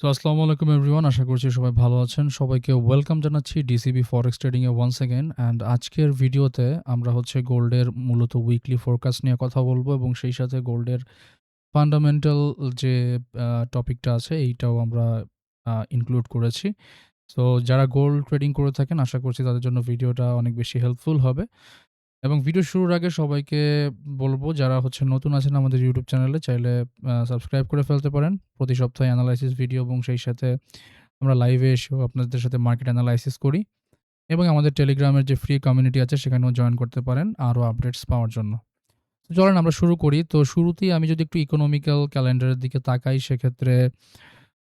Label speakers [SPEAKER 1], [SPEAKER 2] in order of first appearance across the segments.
[SPEAKER 1] আসসালামু আলাইকুম এভরিওয়ান। আশা করছি সবাই ভালো আছেন। সবাইকে ওয়েলকাম জানাচ্ছি ডিসিবি ফরেক্স ট্রেডিং এ ওয়ান্স অ্যাগেইন। আজকের ভিডিওতে আমরা গোল্ডের মূলত উইকলি ফোরকাস্ট নিয়ে কথা বলবো এবং সেই সাথে গোল্ডের ফান্ডামেন্টাল যে টপিকটা আছে এইটাও আমরা ইনক্লুড করেছি। সো যারা গোল্ড ট্রেডিং করে থাকেন আশা করছি তাদের জন্য ভিডিওটা অনেক বেশি হেল্পফুল হবে। এবং ভিডিও শুরুর আগে সবাইকে বলব যারা নতুন আছেন আমাদের ইউটিউব চ্যানেলে চাইলে সাবস্ক্রাইব করে ফেলতে পারেন। প্রতি সপ্তাহে অ্যানালাইসিস ভিডিও এবং সেই সাথে আমরা লাইভে এসেও আপনাদের সাথে মার্কেট অ্যানালাইসিস করি এবং আমাদের টেলিগ্রামের যে ফ্রি কমিউনিটি আছে সেখানেও জয়েন করতে পারেন আরও আপডেটস পাওয়ার জন্য। তো চলেন আমরা শুরু করি। তো শুরুতেই আমি যদি একটু ইকোনমিক্যাল ক্যালেন্ডারের দিকে তাকাই সেক্ষেত্রে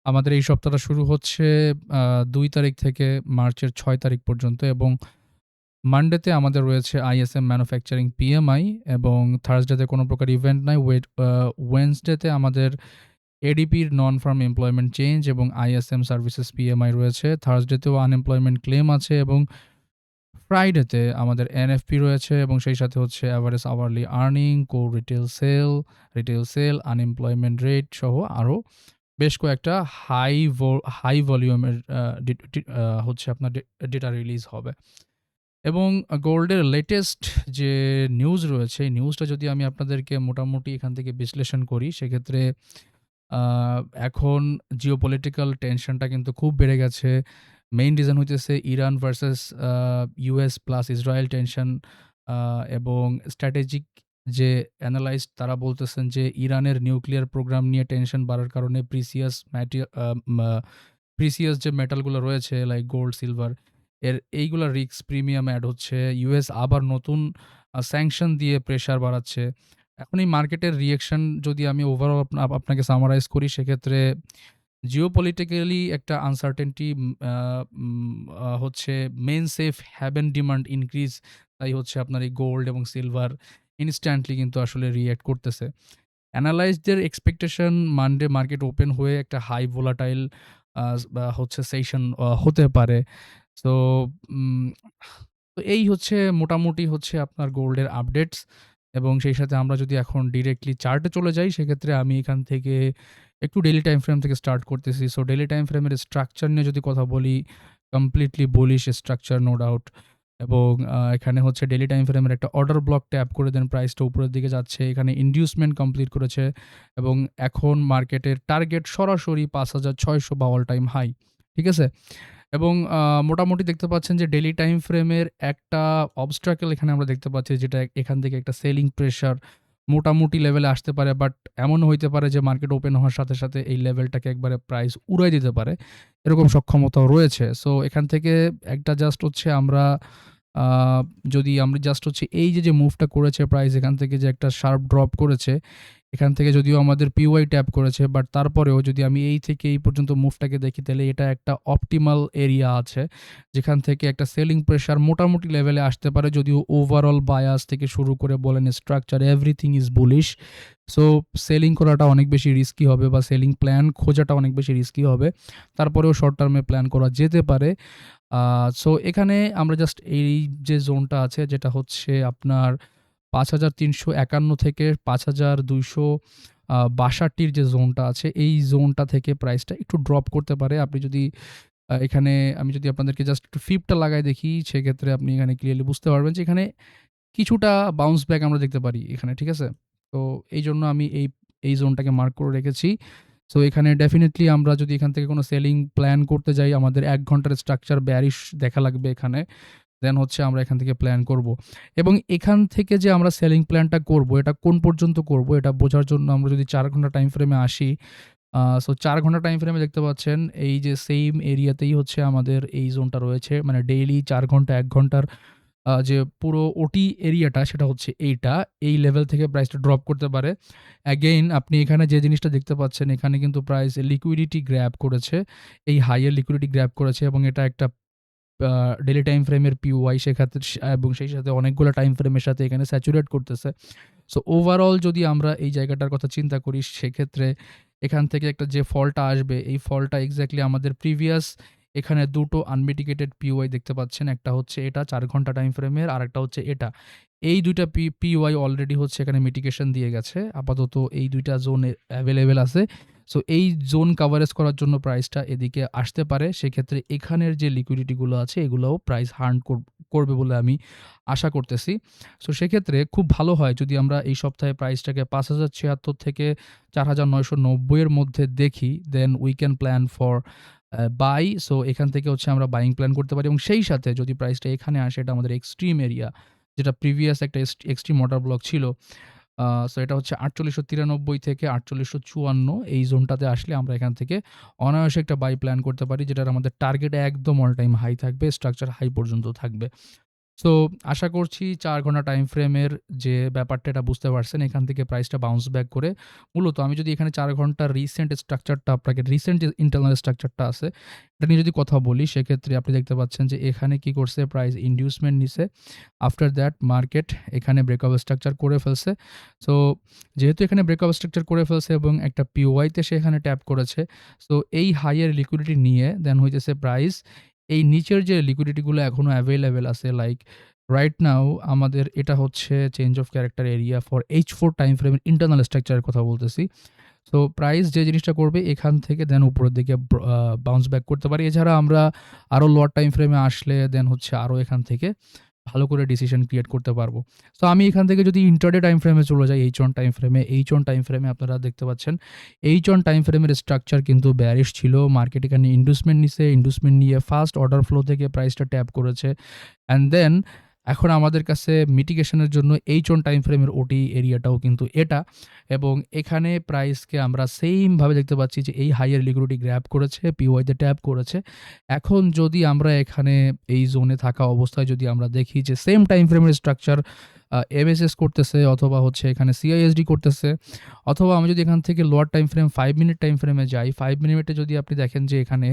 [SPEAKER 1] আমাদের এই সপ্তাহটা শুরু হচ্ছে ২ তারিখ থেকে মার্চের ৬ তারিখ পর্যন্ত এবং মানডেতে আমাদের রয়েছে আইএসএম ম্যানুফ্যাকচারিং পিএমআই এবং থার্সডেতে কোনো প্রকার ইভেন্ট নাই। ওয়েডনেসডেতে আমাদের এডিপির নন ফার্ম এমপ্লয়মেন্ট চেঞ্জ এবং আইএসএম সার্ভিসেস পিএমআই রয়েছে। থার্সডেতেও আনএমপ্লয়মেন্ট ক্লেম আছে এবং ফ্রাইডেতে আমাদের এনএফপি রয়েছে এবং সেই সাথে average hourly earning, core retail sale, unemployment rate সহ আরও বেশ কয়েকটা হাই ভলিউমের আপনার ডেটা রিলিজ হবে। এবং গোল্ডের লেটেস্ট যে নিউজ রয়েছে, এই নিউজটা যদি আমি আপনাদেরকে মোটামুটি এখান থেকে বিশ্লেষণ করি, সেক্ষেত্রে এখন জিওপলিটিক্যাল টেনশনটা কিন্তু খুব বেড়ে গেছে। মেইন রিজন হইতেছে Iran versus US plus Israel tension এবং স্ট্র্যাটেজিক যে অ্যানালাইস্ট তারা বলতেছেন যে ইরানের নিউক্লিয়ার প্রোগ্রাম নিয়ে টেনশন বাড়ার কারণে প্রিসিয়াস যে মেটালগুলো রয়েছে লাইক গোল্ড, সিলভার এইগুলা রিস্ক প্রিমিয়াম অ্যাড হচ্ছে। ইউএস আবার নতুন স্যাংশন দিয়ে প্রেশার বাড়াচ্ছে। এখন এই মার্কেটের রিঅ্যাকশন যদি আমি ওভারঅল আপনাকে সামারাইজ করি সেক্ষেত্রে জিওপলিটিক্যালি একটা uncertainty main safe haven demand increase, তাই আপনার এই গোল্ড এবং সিলভার ইনস্ট্যান্টলি কিন্তু আসলে রিঅ্যাক্ট করতেছে। অ্যানালাইস্টদের এক্সপেকটেশন মানডে মার্কেট ওপেন হয়ে একটা হাই ভোলাটাইল সেশন হতে পারে। সো তো এই মোটামুটি আপনার গোল্ডের আপডেটস এবং সেই সাথে আমরা যদি এখন ডিরেক্টলি চার্টে চলে যাই সেক্ষেত্রে আমি এখান থেকে একটু ডেইলি টাইম ফ্রেম থেকে স্টার্ট করতেছি। সো ডেইলি টাইম ফ্রেমের স্ট্রাকচার নিয়ে যদি কথা বলি, completely bullish structure no doubt এবং এখানে ডেইলি টাইম ফ্রেমের একটা অর্ডার ব্লক ট্যাপ করে দেন প্রাইসটা উপরের দিকে যাচ্ছে। এখানে ইনডিউসমেন্ট কমপ্লিট করেছে এবং এখন মার্কেটের টার্গেট সরাসরি ৫,৬০০ বা অল টাইম হাই। ঠিক আছে? এবং মোটামুটি দেখতে পাচ্ছেন যে ডেইলি টাইম ফ্রেমের একটা অবস্ট্রাকল এখানে আমরা দেখতে পাচ্ছি যেটা এখান থেকে একটা সেলিং প্রেশার মোটামুটি লেভেলে আসতে পারে, বাট এমনও হইতে পারে যে মার্কেট ওপেন হওয়ার সাথে সাথে এই লেভেলটাকে একবারে প্রাইস উড়াই দিতে পারে, এরকম সক্ষমতাও রয়েছে। সো এখান থেকে একটা জাস্ট আমরা যদি আমরা জাস্ট এই যে মুভটা করেছে প্রাইস এখান থেকে যে একটা শার্প ড্রপ করেছে, এখান থেকে যদিও আমাদের পিওয়াই ট্যাপ করেছে, বাট তারপরেও যদি আমি এই থেকে এই পর্যন্ত মুভটাকে দেখি তাহলে এটা একটা অপটিমাল এরিয়া আছে যেখান থেকে একটা সেলিং প্রেশার মোটামুটি লেভেলে আসতে পারে, যদিও ওভারঅল বায়াস থেকে শুরু করে বলেন structure everything is bullish. So selling করাটা অনেক বেশি রিস্কি হবে বা সেলিং প্ল্যান খোঁজাটা অনেক বেশি রিস্কি হবে, তারপরেও শর্ট টার্মে প্ল্যান করা যেতে পারে। সো এখানে আমরা জাস্ট এই যে জোনটা আছে যেটা আপনার ৫,৩৫১ থেকে ৫,২৬২র যে জোনটা আছে, এই জোনটা থেকে প্রাইসটা একটু ড্রপ করতে পারে। আপনি যদি এখানে আমি যদি আপনাদেরকে জাস্ট একটু ফিবটা লাগায় দেখি সেক্ষেত্রে আপনি এখানে ক্লিয়ারলি বুঝতে পারবেন যে এখানে কিছুটা বাউন্স ব্যাক আমরা দেখতে পারি এখানে। ঠিক আছে? তো এইজন্য আমি এই জোনটাকে মার্ক করে রেখেছি। সো এখানে ডেফিনিটলি আমরা যদি এখান থেকে কোনো সেলিং প্ল্যান করতে যাই আমাদের ১ ঘন্টার স্ট্রাকচার বেয়ারিশ দেখা লাগবে এখানে। দেন আমরা এখান থেকে প্ল্যান করব এবং এখান থেকে যে আমরা সেলিং প্ল্যানটা করব এটা কোন পর্যন্ত করব এটা বোঝার জন্য আমরা যদি ৪ ঘন্টা টাইম ফ্রেমে আসি, সো ৪ ঘন্টা টাইম ফ্রেমে দেখতে পাচ্ছেন এই যে সেম এরিয়াতেই আমাদের এই জোনটা রয়েছে। মানে ডেইলি ৪ ঘন্টা ১ ঘন্টার যে পুরো ওটি এরিয়াটা সেটা এইটা। এই লেভেল থেকে প্রাইসটা ড্রপ করতে পারে। অ্যাগেইন আপনি এখানে যে জিনিসটা দেখতে পাচ্ছেন এখানে কিন্তু প্রাইস লিকুইডিটি গ্র্যাব করেছে। এই হাইয়ের লিকুইডিটি গ্র্যাব করেছে এবং এটা একটা ডেইলি টাইম ফ্রেমের পিওয়াই সেক্ষেত্রে এবং সেই সাথে অনেকগুলো টাইম ফ্রেমের সাথে এখানে স্যাচুরেট করতেছে। সো ওভারঅল যদি আমরা এই জায়গাটার কথা চিন্তা করি সেক্ষেত্রে এখান থেকে একটা যে ফলটা আসবে এই ফলটা এক্স্যাক্টলি আমাদের প্রিভিয়াস এখানে দুটো আনমিটিগেটেড পিওয়াই দেখতে পাচ্ছেন। একটা এটা ৪ ঘন্টা টাইম ফ্রেমের, আরেকটা এটা। এই ২টা পিওয়াই অলরেডি এখানে মিটিগেশন দিয়ে গেছে। আপাতত এই ২টা জোন অ্যাভেলেবেল আছে। সো এই জোন কভারেজ করার জন্য প্রাইসটা এদিকে আসতে পারে। সেক্ষেত্রে এখানের যে লিকুইডিটিগুলো আছে এগুলোও প্রাইস হান্ট করবে বলে আমি আশা করতেছি। সো সেক্ষেত্রে খুব ভালো হয় যদি আমরা এই সপ্তাহে প্রাইসটাকে ৫,০৭৬ থেকে ৪,৯৯০ এর মধ্যে দেখি, then we can plan for buy. So এখান থেকে হচ্ছে আমরা বাইং প্ল্যান করতে পারি এবং সেই সাথে যদি প্রাইসটা এখানে আসে, এটা আমাদের এক্সট্রিম এরিয়া, যেটা প্রিভিয়াস একটা এক্সট্রিম অর্ডার ব্লক ছিল। সো এটা হচ্ছে ৪৮৯৩ থেকে ৪৮৫৪ এই জোনটাতে আসলে আমরা এখান থেকে অনায়াসে একটা বাই প্ল্যান করতে পারি, যেটার আমাদের টার্গেট একদম অল টাইম হাই থাকবে, স্ট্রাকচার হাই পর্যন্ত থাকবে। সো আশা করছি ৪ ঘন্টা টাইম ফ্রেমের যে ব্যাপারটা এটা বুঝতে পারছেন। এখান থেকে প্রাইসটা বাউন্স ব্যাক করে মূলত আমি যদি এখানে ৪ ঘন্টার রিসেন্ট স্ট্রাকচারটা আপনাকে রিসেন্ট যে ইন্টারনাল স্ট্রাকচারটা আছে এটা নিয়ে যদি কথা বলি, সেক্ষেত্রে আপনি দেখতে পাচ্ছেন যে এখানে কি করছে, প্রাইস ইনডিউসমেন্ট নিছে। আফটার দ্যাট মার্কেট এখানে ব্রেকআপ স্ট্রাকচার করে ফেলছে। সো যেহেতু এখানে ব্রেকআপ স্ট্রাকচার করে ফেলছে এবং একটা পিওয়াইতে সে এখানে ট্যাপ করেছে, সো এই হাইয়ের লিকুইডিটি নিয়ে দেন হইতেছে প্রাইস এই নিচের যে লিকুইডিটিগুলো এখনো অ্যাভেইলেবল আছে, লাইক রাইট নাও আমাদের এটা হচ্ছে change of character area for H4 time ফ্রেমের ইন্টারনাল স্ট্রাকচারের কথা বলতেছি। সো প্রাইস যে জিনিসটা করবে এখান থেকে দেন উপরের দিকে বাউন্স ব্যাক করতে পারি। এছাড়া আমরা আরও লোয়ার টাইম ফ্রেমে আসলে দেন হচ্ছে আরও এখান থেকে ভালো করে ডিসিশন ক্রিয়েট করতে পারবো। সো আমি এখান থেকে যদি ইন্টারডে টাইম ফ্রেমে চলে যাই, H1 টাইম ফ্রেমে, H1 টাইম ফ্রেমে আপনারা দেখতে পাচ্ছেন H1 টাইম ফ্রেমের স্ট্রাকচার কিন্তু বেয়ারিশ ছিল। মার্কেট এখানে ইন্ডুসমেন্ট নিছে, ইন্ডুসমেন্ট নিয়ে ফার্স্ট অর্ডার ফ্লো থেকে প্রাইসটা ট্যাপ করেছে অ্যান্ড দেন এখন আমাদের কাছে মিটিগেশনের জন্য H1 টাইম ফ্রেমের ওটি এরিয়াটাও কিন্তু এটা, এবং এখানে প্রাইসকে আমরা সেইমভাবে দেখতে পাচ্ছি যে এই হাইয়ের লিকুইডিটি গ্র্যাব করেছে, পিওয়াইতে ট্যাপ করেছে। এখন যদি আমরা এখানে এই জোনে থাকা অবস্থায় যদি আমরা দেখি যে সেম টাইম ফ্রেমের স্ট্রাকচার এমএসএস করতেছে অথবা হচ্ছে এখানে সিআইএসডি করতেছে, অথবা আমি যদি এখান থেকে lower time frame 5 minute time ফ্রেমে যাই, 5 মিনিটে যদি আপনি দেখেন যে এখানে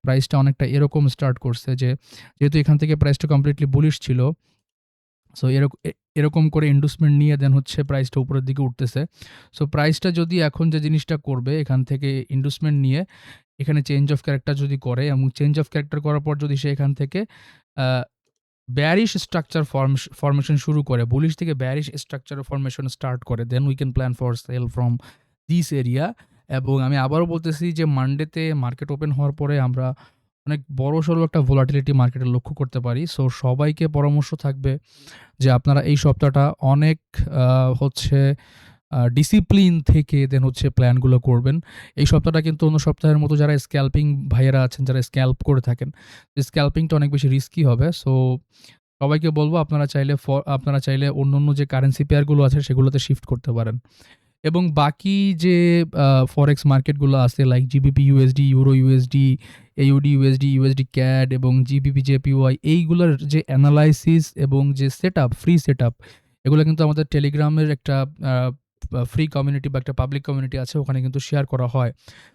[SPEAKER 1] প্রাইসটা অনেকটা এরকম স্টার্ট করছে, যে যেহেতু এখান থেকে প্রাইসটা কমপ্লিটলি বুলিশ ছিল, সো এরকম করে ইন্ডুসমেন্ট নিয়ে দেন হচ্ছে প্রাইসটা উপরের দিকে উঠতেছে। সো প্রাইসটা যদি এখন যে জিনিসটা করবে এখান থেকে ইন্ডুসমেন্ট নিয়ে এখানে চেঞ্জ অফ ক্যারেক্টার যদি করে এবং চেঞ্জ অফ ক্যারেক্টার করার পর যদি সে এখান থেকে বেয়ারিশ স্ট্রাকচার ফরমেশন শুরু করে, বুলিশ থেকে বেয়ারিশ স্ট্রাকচার ফরমেশন স্টার্ট করে, then we can plan for sell from this area. এবং আমি আবারও বলতেছি যে মানডেতে মার্কেট ওপেন হওয়ার পরে আমরা অনেক বড়সড় একটা ভোলাটিলিটি মার্কেটে লক্ষ্য করতে পারি। সো সবাইকে পরামর্শ থাকবে যে আপনারা এই সপ্তাহটা অনেক হচ্ছে ডিসিপ্লিন থেকে দেন হচ্ছে প্ল্যানগুলো করবেন। এই সপ্তাহটা কিন্তু অন্য সপ্তাহের মতো যারা স্ক্যাল্পিং ভাইয়েরা আছেন, যারা স্ক্যাল্প করে থাকেন, স্ক্যাল্পিংটা অনেক বেশি রিস্কি হবে। সো সবাইকে বলব আপনারা চাইলে অন্যান্য যে কারেন্সি পেয়ারগুলো আছে সেগুলোতে শিফট করতে পারেন। এবং বাকি যে ফরেক্স মার্কেটগুলো আছে like GBP USD, euro USD, AUD USD, USD CAD এবং জিবিপি জেপিওয়াই, এইগুলোর যে অ্যানালাইসিস এবং যে সেটআপ, ফ্রি সেটআপ, এগুলো কিন্তু আমাদের টেলিগ্রামের একটা ফ্রি কমিউনিটি বা একটা পাবলিক কমিউনিটি আছে, ওখানে কিন্তু শেয়ার করা হয়।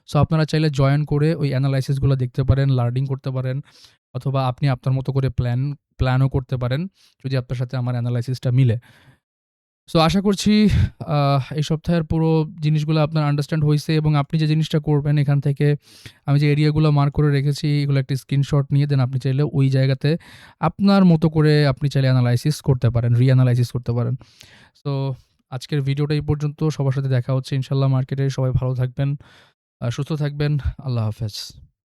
[SPEAKER 1] সো আপনারা চাইলে জয়েন করে ওই অ্যানালাইসিসগুলো দেখতে পারেন, লার্নিং করতে পারেন, অথবা আপনি আপনার মতো করে প্ল্যানও করতে পারেন যদি আপনার সাথে আমার অ্যানালাইসিসটা মিলে। সো আশা করছি এই সপ্তাহের পুরো জিনিসগুলো আপনার আন্ডারস্ট্যান্ড হইছে এবং আপনি যে জিনিসটা করবেন এখান থেকে আমি যে এরিয়াগুলো মার্ক করে রেখেছি এগুলো একটা স্ক্রিনশট নিয়ে দেন আপনি চাইলে ওই জায়গাতে আপনার মতো করে আপনি চাইলে অ্যানালাইসিস করতে পারেন, রিঅ্যানালাইসিস করতে পারেন। সো আজকের ভিডিওটা এই পর্যন্ত। সবার সাথে দেখা হচ্ছে ইনশাআল্লাহ মার্কেটে। সবাই ভালো থাকবেন, সুস্থ থাকবেন। আল্লাহ হাফেজ।